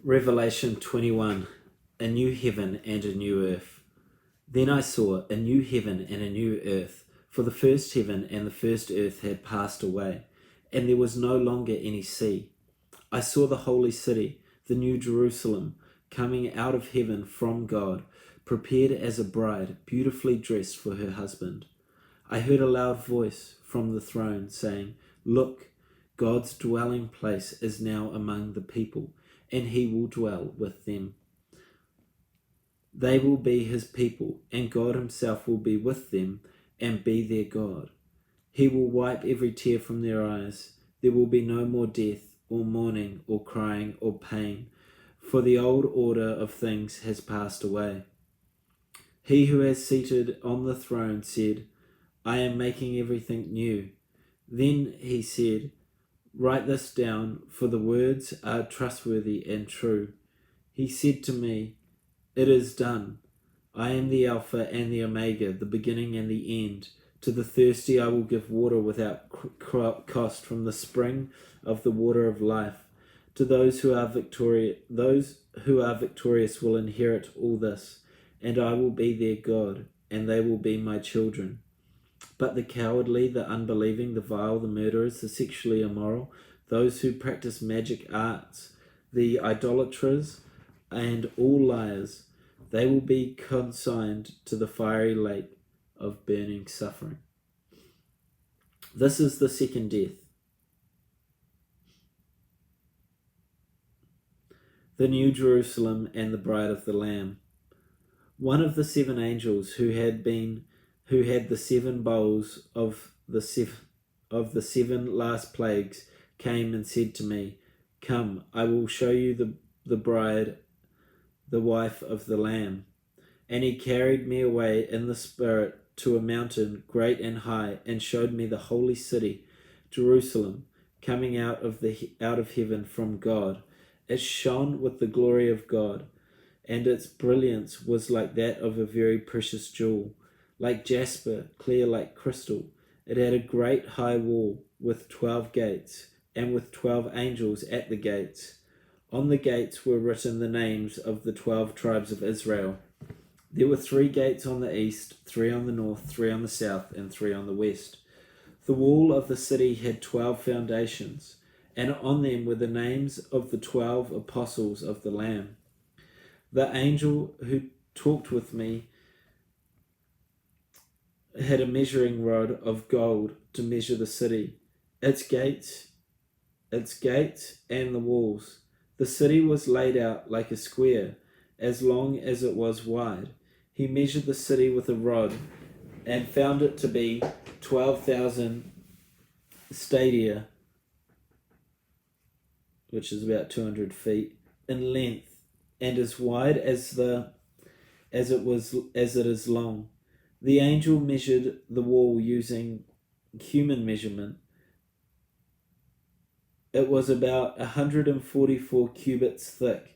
Revelation 21, a new heaven and a new earth. Then I saw a new heaven and a new earth, for the first heaven and the first earth had passed away, and there was no longer any sea. I saw the holy city, the new Jerusalem, coming out of heaven from God, prepared as a bride, beautifully dressed for her husband. I heard a loud voice from the throne saying, "Look, God's dwelling place is now among the people, and he will dwell with them. They will be his people, and God himself will be with them and be their God. He will wipe every tear from their eyes. There will be no more death, or mourning, or crying, or pain, for the old order of things has passed away." He who is seated on the throne said, "I am making everything new." Then he said, "Write this down, for the words are trustworthy and true." He said to me, "It is done. I am the Alpha and the Omega, the beginning and the end. To the thirsty I will give water without cost from the spring of the water of life. To those who are victorious will inherit all this, and I will be their God, and they will be my children. But the cowardly, the unbelieving, the vile, the murderers, the sexually immoral, those who practice magic arts, the idolaters, and all liars, they will be consigned to the fiery lake of burning suffering. This is the second death. The New Jerusalem and the bride of the Lamb. One of the seven angels who had the seven bowls of the seven last plagues came and said to me, "Come, I will show you the bride, the wife of the Lamb." And he carried me away in the Spirit to a mountain great and high, and showed me the holy city, Jerusalem, coming out of heaven from God. It shone with the glory of God, and its brilliance was like that of a very precious jewel, like jasper, clear like crystal. It had a great high wall with 12 gates, and with 12 angels at the gates. On the gates were written the names of the 12 tribes of Israel. There were 3 gates on the east, 3 on the north, 3 on the south, and 3 on the west. The wall of the city had 12 foundations, and on them were the names of the 12 apostles of the Lamb. The angel who talked with me had a measuring rod of gold to measure the city, its gates, and the walls. The city was laid out like a square, as long as it was wide. He measured the city with a rod and found it to be 12,000 stadia, which is about 200 feet, in length, and as wide as it is long. The angel measured the wall using human measurement. It was about 144 cubits thick.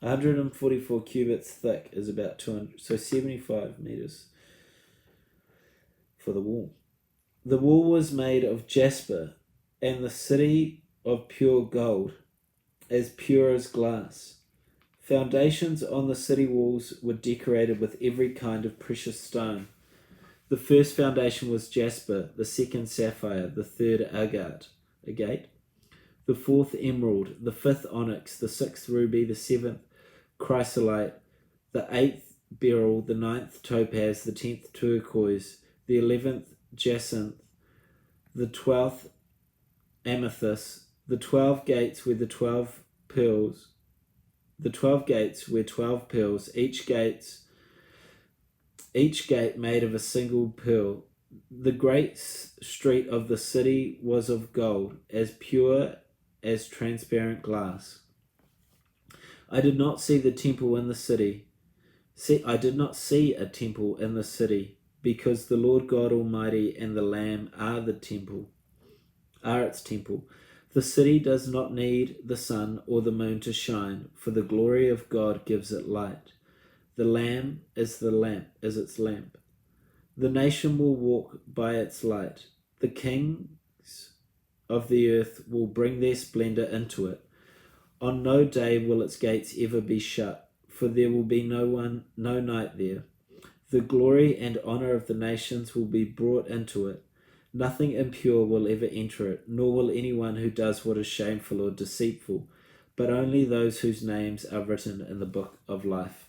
144 cubits thick is about 200, so 75 meters for the wall. The wall was made of jasper, and the city of pure gold, as pure as glass. Foundations on the city walls were decorated with every kind of precious stone. The first foundation was jasper, the second sapphire, the third agate, the fourth emerald, the fifth onyx, the sixth ruby, the seventh chrysolite, the eighth beryl, the ninth topaz, the 10th turquoise, the 11th jacinth, the 12th amethyst. The 12 gates were 12 pearls. The 12 gates were 12 pearls, each gate made of a single pearl. The great street of the city was of gold, as pure as transparent glass. I did not see a temple in the city, because the Lord God Almighty and the Lamb are its temple. The city does not need the sun or the moon to shine, for the glory of God gives it light. The Lamb is its lamp. The nation will walk by its light. The kings of the earth will bring their splendor into it. On no day will its gates ever be shut, for there will be no night there. The glory and honor of the nations will be brought into it. Nothing impure will ever enter it, nor will anyone who does what is shameful or deceitful, but only those whose names are written in the book of life.